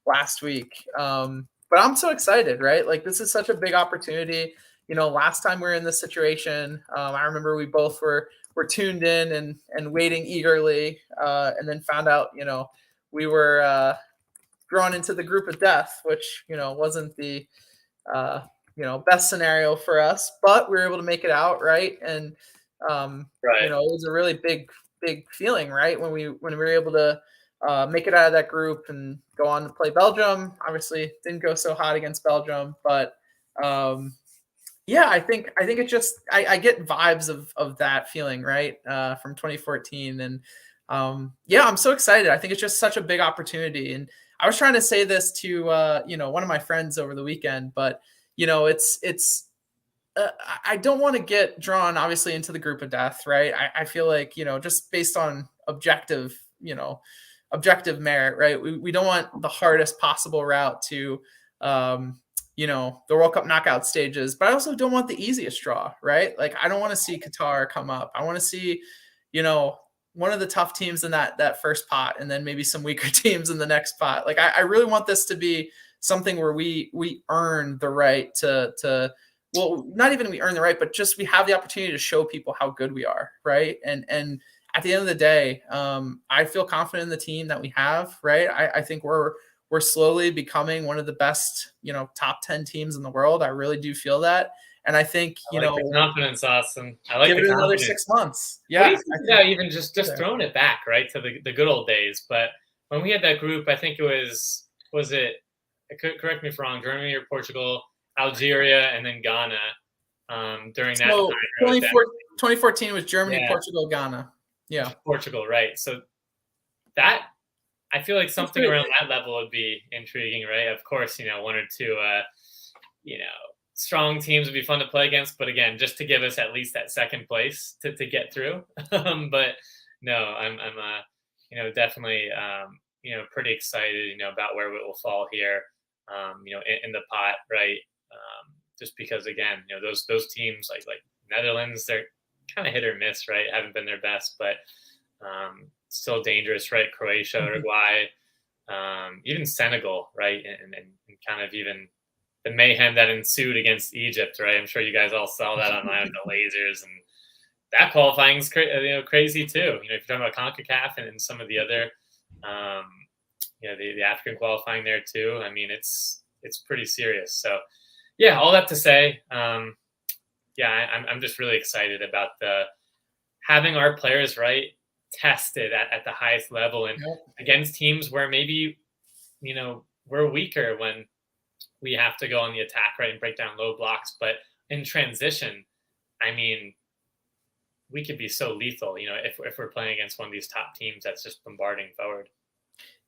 last week. But I'm so excited, right? Like this is such a big opportunity. Last time we were in this situation, I remember we both were tuned in and waiting eagerly, and then found out, we were drawn into the group of death, which, wasn't the, best scenario for us, but we were able to make it out. Right. And, it was a really big feeling, right? When we were able to make it out of that group and go on to play Belgium. Obviously didn't go so hot against Belgium, but I think it just, I get vibes of that feeling, right? From 2014. And I'm so excited. I think it's just such a big opportunity. And I was trying to say this to, one of my friends over the weekend, but it's I don't want to get drawn obviously into the group of death, right? I feel like, just based on objective merit, right? We don't want the hardest possible route to, the World Cup knockout stages, but I also don't want the easiest draw, right? Like I don't want to see Qatar come up. I want to see, one of the tough teams in that first pot, and then maybe some weaker teams in the next pot. Like I really want this to be something where we earn the right to well, not even we earn the right, but just we have the opportunity to show people how good we are, right? And at the end of the day, I feel confident in the team that we have, right? I think we're slowly becoming one of the best, top 10 teams in the world. I really do feel that. And I think, the confidence, Austin. I like give it another 6 months. Yeah. What do you think about even just throwing it back, right, to the good old days? But when we had that group, I think it was it, correct me if I'm wrong, Germany or Portugal, Algeria, and then Ghana during that time. 2014 was Germany, Portugal, Ghana. Yeah. Portugal, right. So that, I feel like something around that level would be intriguing, right? Of course, 1 or 2, strong teams would be fun to play against. But again, just to give us at least that second place to get through. But no, I'm definitely, pretty excited, about where it will fall here, in the pot, right? just because again, those teams like Netherlands, they're kind of hit or miss, right? Haven't been their best, but still dangerous, right? Croatia, Mhm. Uruguay, even Senegal, right? And kind of even the mayhem that ensued against Egypt, right? I'm sure you guys all saw that online with the lasers, and that qualifying is crazy too. If you're talking about CONCACAF and some of the other, um, the African qualifying there too. I mean, it's pretty serious. So, yeah, all that to say, yeah, I'm just really excited about having our players right tested at the highest level and Yep. against teams where maybe we're weaker when we have to go on the attack, right, and break down low blocks. But in transition, I mean, we could be so lethal, if we're playing against one of these top teams that's just bombarding forward.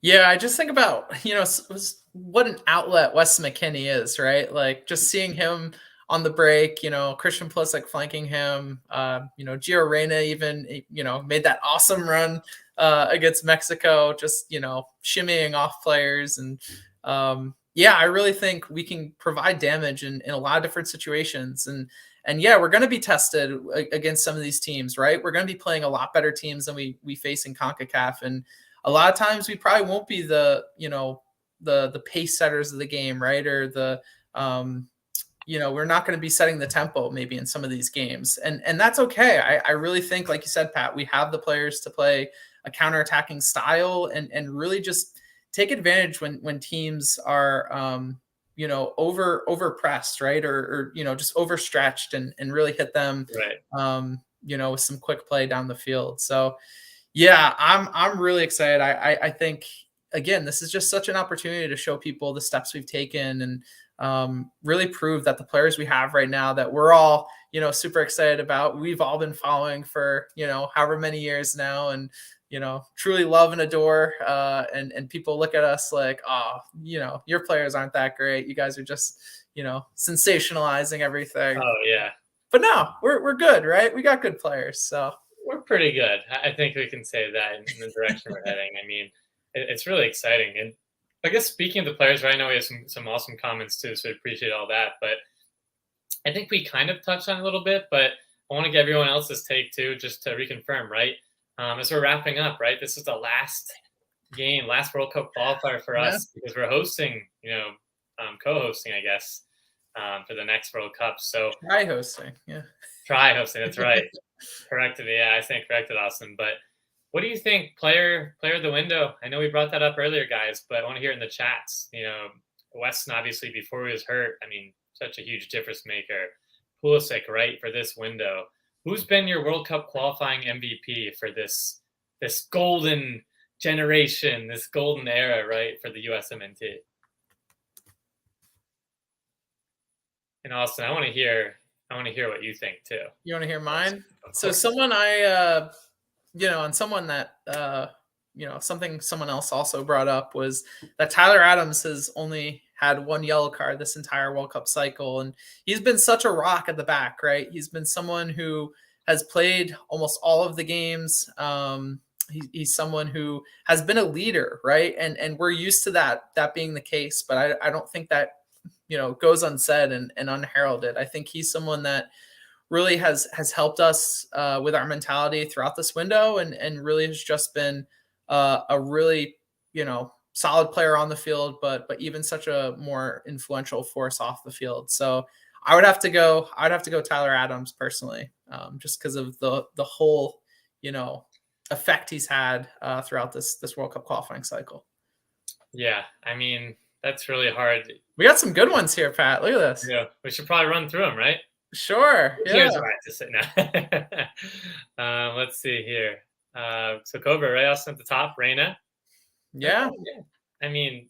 Yeah, I just think about, what an outlet Wes McKinney is, right? Like just seeing him on the break, Christian Pulisic flanking him, Gio Reyna even, made that awesome run against Mexico, just, shimmying off players. And yeah, I really think we can provide damage in a lot of different situations. And yeah, we're going to be tested against some of these teams, right? We're going to be playing a lot better teams than we face in CONCACAF. And a lot of times we probably won't be the pace setters of the game, right? Or we're not going to be setting the tempo maybe in some of these games. And that's okay. I really think, like you said, Pat, we have the players to play a counterattacking style and really just take advantage when teams are over pressed, right? Or just overstretched and really hit them Right. with some quick play down the field. So yeah, I'm really excited. I think again, this is just such an opportunity to show people the steps we've taken and really prove that the players we have right now that we're all super excited about. We've all been following for however many years now, and truly love and adore. And people look at us like, oh, your players aren't that great. You guys are just sensationalizing everything. Oh yeah. But no, we're good, right? We got good players, so. We're pretty good. I think we can say that in the direction we're heading. I mean, it's really exciting. And I guess speaking of the players, right, I know we have some awesome comments too, so I appreciate all that. But I think we kind of touched on it a little bit, but I want to get everyone else's take too, just to reconfirm, right? As we're wrapping up, right, this is the last World Cup qualifier for us because we're hosting, co-hosting, I guess, for the next World Cup. So try hosting, yeah. Try hosting, that's right. Corrected me. Yeah, I think corrected, Austin. But what do you think, player of the window? I know we brought that up earlier, guys, but I want to hear it in the chats. Weston, obviously, before he was hurt, I mean, such a huge difference maker. Pulisic, right, for this window. Who's been your World Cup qualifying MVP for this golden generation, this golden era, right, for the USMNT? And Austin, I want to hear what you think too. You want to hear mine? So someone and someone that something someone else also brought up was that Tyler Adams has only had one yellow card this entire World Cup cycle, and he's been such a rock at the back, right? He's been someone who has played almost all of the games. He's someone who has been a leader, right? And we're used to that being the case, but I don't think that goes unsaid and unheralded. I think he's someone that really has helped us with our mentality throughout this window and really has just been a really, solid player on the field, but even such a more influential force off the field. So I'd have to go Tyler Adams personally, just because of the whole, effect he's had throughout this World Cup qualifying cycle. Yeah, I mean, that's really hard. We got some good ones here, Pat. Look at this. Yeah, we should probably run through them, right? Sure. Yeah. Here's where I have to sit now. Let's see here. So Cobra, right? Us at the top, Reyna. Yeah. I mean,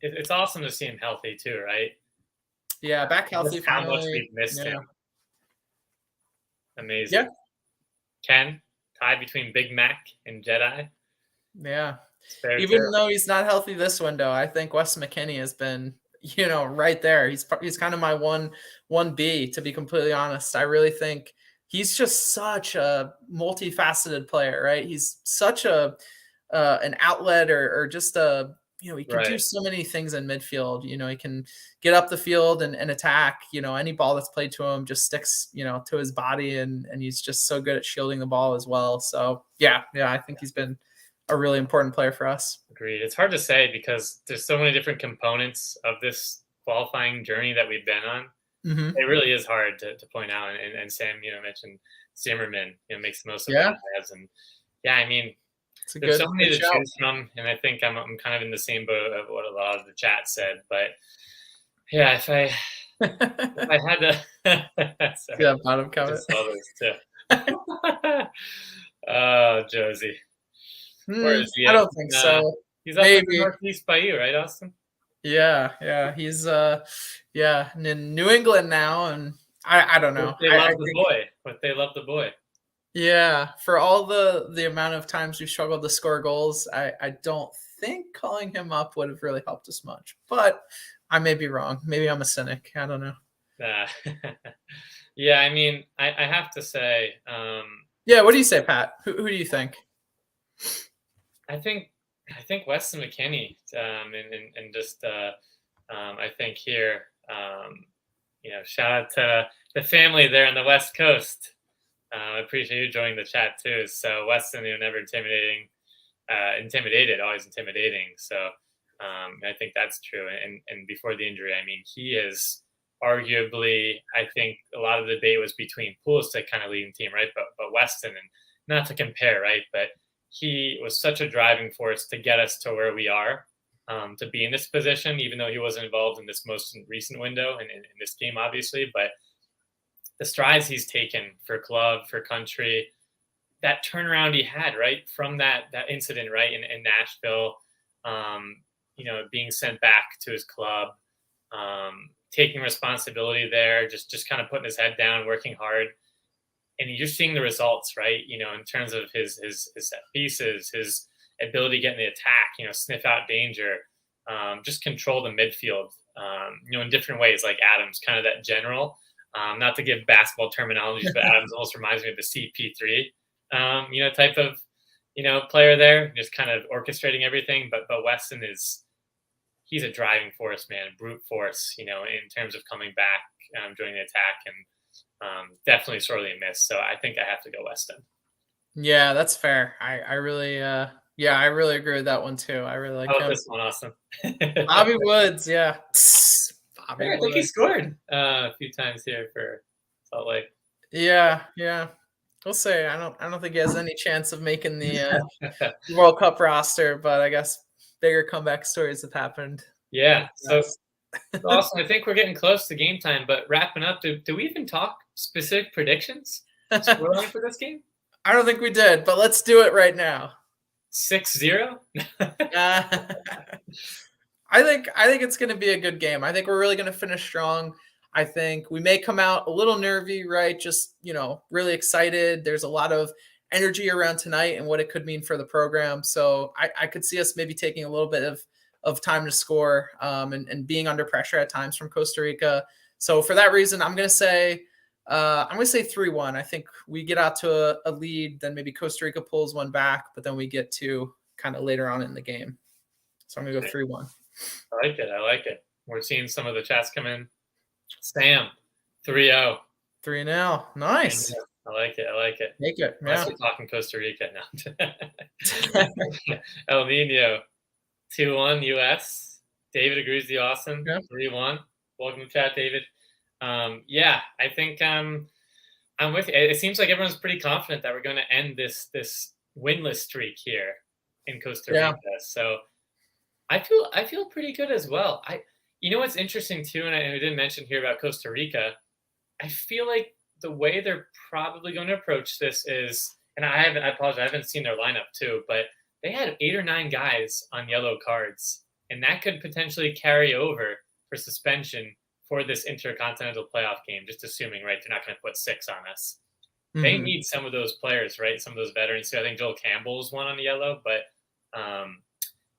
it's awesome to see him healthy too, right? Yeah, back healthy. How much we've missed him. Amazing. Yeah. Ken, tied between Big Mac and Jedi. Yeah. Even though he's not healthy this window, I think Wes McKinney has been, right there. He's kind of my 1B, to be completely honest. I really think he's just such a multifaceted player, right? He's such an outlet or just a he can do Right. so many things in midfield. He can get up the field and attack. Any ball that's played to him just sticks, to his body, and he's just so good at shielding the ball as well. So yeah, I think he's been a really important player for us. Agreed. It's hard to say because there's so many different components of this qualifying journey that we've been on. Hmm. It really is hard to point out. And Sam, mentioned Zimmerman, makes the most of Yeah, what he has. And yeah, I mean, it's a there's good so many to shout. choose from, and I think I'm kind of in the same boat of what a lot of the chat said. But yeah, if I had to, sorry, Yeah, bottom I comment. just saw those too. Oh, Josie, where is he I at? don't think so. He's up in the Maybe. Northeast by you, right, Austin? Yeah. He's in New England now, and I don't know. But they I love the think boy. But they love the boy. yeah, for all the amount of times we struggled to score goals, I don't think calling him up would have really helped us much. But I may be wrong. Maybe I'm a cynic. I don't know. Uh, yeah, I mean, I have to say, Yeah, what do you say, Pat? Who do you think? I think Weston McKinney, and just I think here, shout out to the family there on the West Coast. I appreciate you joining the chat too. So Weston, never intimidated, always intimidating. So I think that's true. And before the injury, I mean, he is arguably, I think a lot of the debate was between Pulisic kind of leading team, right? But Weston, and not to compare, right? But he was such a driving force to get us to where we are, to be in this position, even though he wasn't involved in this most recent window and in this game, obviously. But the strides he's taken for club, for country, that turnaround he had, right, from that incident, right, in Nashville, being sent back to his club, taking responsibility there, just kind of putting his head down, working hard. And you're seeing the results, right? In terms of his set pieces, his ability to get in the attack, sniff out danger, just control the midfield, in different ways, like Adams, kind of that general. Not to give basketball terminologies, but Adams almost reminds me of the CP3, type of, player there, just kind of orchestrating everything. But Weston he's a driving force, man, brute force, in terms of coming back during the attack, and definitely sorely missed. So I think I have to go Weston. Yeah, that's fair. I really I really agree with that one too. I really like How about him. this one, Austin? Bobby Woods, yeah. Bobby I think he Woods. scored a few times here for Salt Lake. Yeah. We'll say I don't think he has any chance of making the World Cup roster, but I guess bigger comeback stories have happened. Yeah. So Austin, I think we're getting close to game time, but wrapping up, do we even talk specific predictions scoreline for this game? I don't think we did, but let's do it right now. 6-0? I think it's going to be a good game. I think we're really going to finish strong. I think we may come out a little nervy, right? Just, really excited. There's a lot of energy around tonight and what it could mean for the program. So I could see us maybe taking a little bit of time to score, and being under pressure at times from Costa Rica. So for that reason, I'm going to say 3-1. I think we get out to a lead, then maybe Costa Rica pulls one back, but then we get to kind of later on in the game. So I'm going to go 3-1. I like it. We're seeing some of the chats come in. Sam, 3-0. 3-0. Nice. I like it. Make it. Yeah. I'm talking Costa Rica now. El Nino, 2-1 US. David agrees with you, Austin. 3-1. Welcome to chat, David. I think I'm with you. It seems like everyone's pretty confident that we're going to end this winless streak here in Costa Rica. So I feel pretty good as well. What's interesting too, and I didn't mention here about Costa Rica, I feel like the way they're probably going to approach this is, and I apologize, I haven't seen their lineup too, but they had 8 or 9 guys on yellow cards, and that could potentially carry over for suspension for this intercontinental playoff game, just assuming, right, they're not going to put 6 on us. Mm-hmm. They need some of those players, right, some of those veterans. So I think Joel Campbell's one on the yellow, but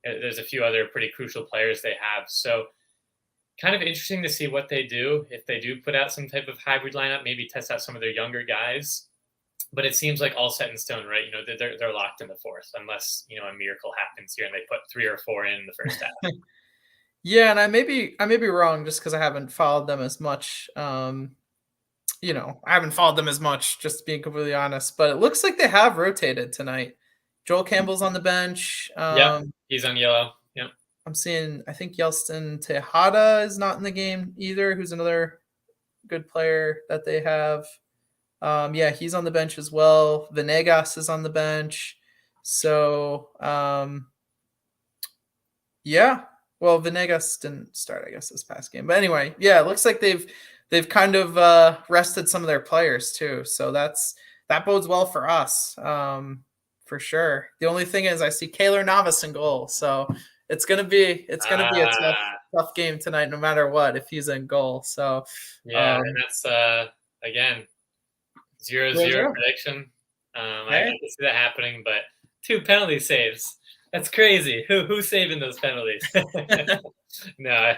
there's a few other pretty crucial players they have. So kind of interesting to see what they do. If they do put out some type of hybrid lineup, maybe test out some of their younger guys. but it seems like all set in stone, right? They're locked in the fourth, unless a miracle happens here and they put 3 or 4 in the first half. Yeah, and I may be wrong just because I haven't followed them as much. I haven't followed them as much, just being completely honest. But it looks like they have rotated tonight. Joel Campbell's on the bench. Yep, he's on yellow. Yep. I'm seeing, I think Yelston Tejada is not in the game either, who's another good player that they have. Yeah, he's on the bench as well. Venegas is on the bench. So, yeah. Well, Venegas didn't start, I guess, this past game. But anyway, yeah, it looks like they've kind of rested some of their players too. So that bodes well for us, for sure. The only thing is I see Kaylor Navas in goal. So it's gonna be a tough game tonight, no matter what, if he's in goal. So yeah, and that's again 0-0 prediction. I can see that happening, but 2 penalty saves. That's crazy. Who's saving those penalties? No,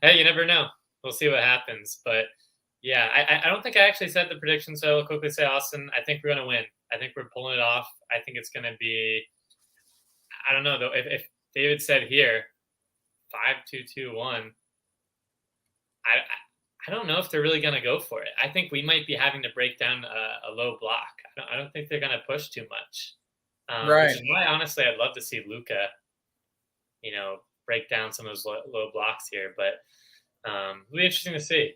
hey, you never know. We'll see what happens. But yeah, I don't think I actually said the prediction, so I'll quickly say, Austin, I think we're going to win. I think we're pulling it off. I think it's going to be, I don't know, though. If David said here, 5-2-2-1, I don't know if they're really going to go for it. I think we might be having to break down a low block. I don't think they're going to push too much. right. Which is why, honestly, I'd love to see Luca, break down some of those low blocks here. But it'll be interesting to see.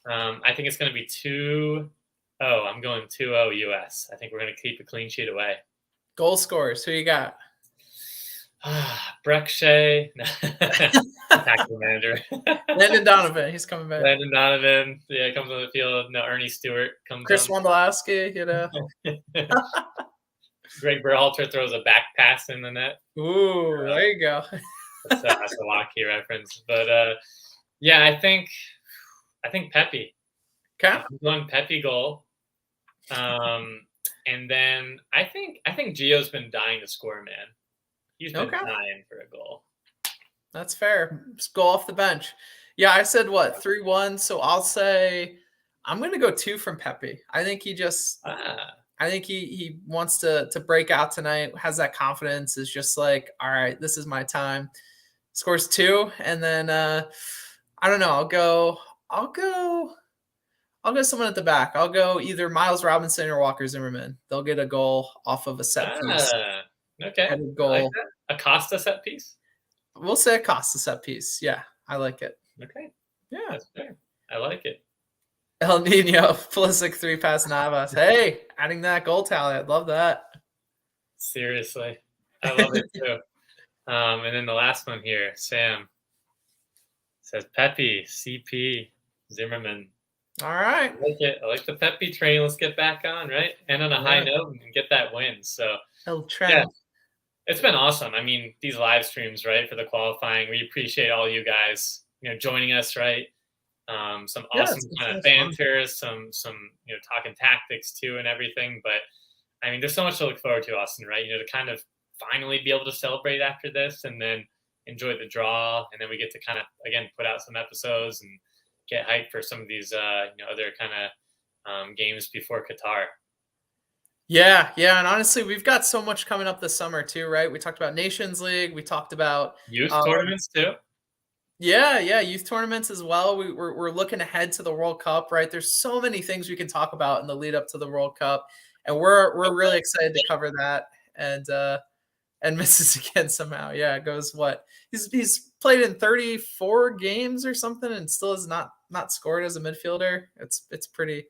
I think it's going to be 2-0. I'm going 2-0 US. I think we're going to keep a clean sheet away. Goal scorers, who you got? Breck Shea, tackle manager. Landon Donovan, he's coming back. Landon Donovan, yeah, comes on the field. No, Ernie Stewart comes. Chris Wondolowski, Greg Berhalter throws a back pass in the net. Ooh, there you go. That's a Lockheed reference, but yeah, I think Pepe. Okay. I'm going Pepe goal. And then I think Gio's been dying to score, man. He's been dying for a goal. That's fair. Just go off the bench. Yeah, I said what, 3-1. So I'll say I'm gonna go 2 from Pepe. I think he just I think he wants to break out tonight, has that confidence, is just like, all right, this is my time. Scores 2, and then I don't know, I'll go someone at the back. I'll go either Miles Robinson or Walker Zimmerman. They'll get a goal off of a set piece. Okay. Goal. I like that. A Costa set piece? We'll say a Costa set piece. Yeah, I like it. Okay. Yeah. That's fair. I like it. El Nino, Pulisic 3 pass Navas. Hey, adding that goal tally. I'd love that. Seriously. I love it too. And then the last one here, Sam says Pepe, CP, Zimmerman. All right. I like it. I like the Pepe train. Let's get back on, right? And on a high note and get that win. So yeah, it's been awesome. I mean, these live streams, right, for the qualifying, we appreciate all you guys, joining us, right? Some awesome kind of banter, some talking tactics too and everything. But I mean, there's so much to look forward to, Austin, right? To kind of finally be able to celebrate after this and then enjoy the draw. And then we get to kind of, again, put out some episodes and get hyped for some of these, other kind of games before Qatar. Yeah. And honestly, we've got so much coming up this summer too, right? We talked about Nations League. We talked about youth tournaments too. Yeah, youth tournaments as well. We're looking ahead to the World Cup, right? There's so many things we can talk about in the lead up to the World Cup, and we're really excited to cover that. And misses again somehow. Yeah, it goes what? He's played in 34 games or something, and still has not scored as a midfielder. It's pretty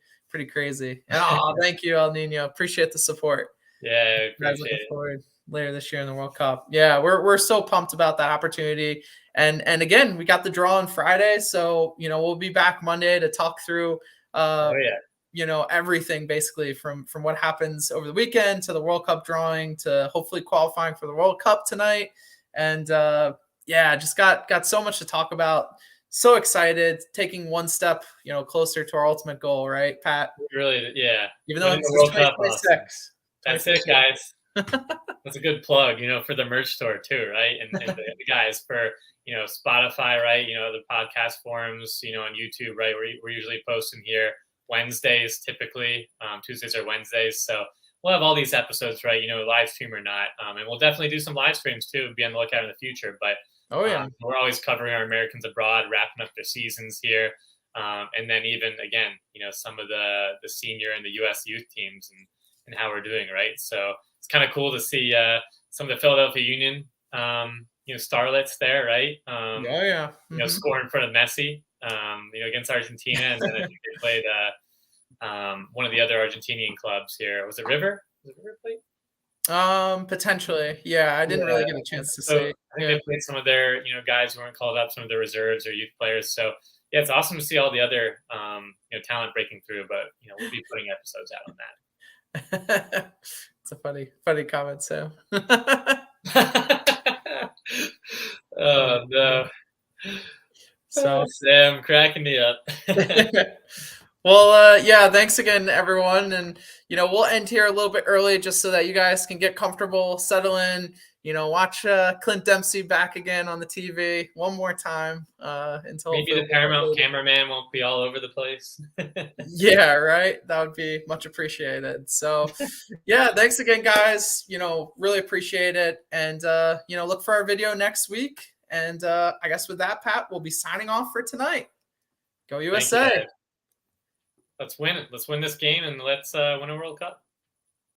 crazy. And thank you, El Nino. Appreciate the support. Yeah, appreciate it. Later this year in the World Cup. Yeah, we're so pumped about that opportunity. And again, we got the draw on Friday, so we'll be back Monday to talk through everything basically from what happens over the weekend to the World Cup drawing to hopefully qualifying for the World Cup tonight. And just got so much to talk about. So excited, taking one step, closer to our ultimate goal, right, Pat? Really, yeah. Even though it's 2026. That's it, guys. That's a good plug, for the merch store too, right? And the guys for, Spotify, right? The podcast forums, on YouTube, right? We're usually posting here Wednesdays, typically. Tuesdays or Wednesdays. So we'll have all these episodes, right? Live stream or not, and we'll definitely do some live streams too. Be on the lookout in the future. But Oh yeah. we're always covering our Americans abroad, wrapping up their seasons here, and then even again, some of the senior and the U.S. youth teams and how we're doing, right? So it's kind of cool to see some of the Philadelphia Union, starlets there, right? Oh yeah. Score in front of Messi, against Argentina, and then I think they played one of the other Argentinian clubs here. Was it River? Was it River Plate? Potentially. Yeah, I didn't really get a chance to So see. I think they played some of their, guys who weren't called up, some of their reserves or youth players. So yeah, it's awesome to see all the other, talent breaking through. But we'll be putting episodes out on that. It's a funny comment, Sam. Oh no! So Sam, cracking me up. well, yeah, thanks again, everyone. And, we'll end here a little bit early just so that you guys can get comfortable, settle in, watch Clint Dempsey back again on the TV one more time until maybe the Paramount cameraman won't be all over the place. Yeah, right. That would be much appreciated. So, yeah, thanks again, guys. Really appreciate it. And, look for our video next week. And I guess with that, Pat, we'll be signing off for tonight. Go USA. Let's win it. Let's win this game and let's win a World Cup.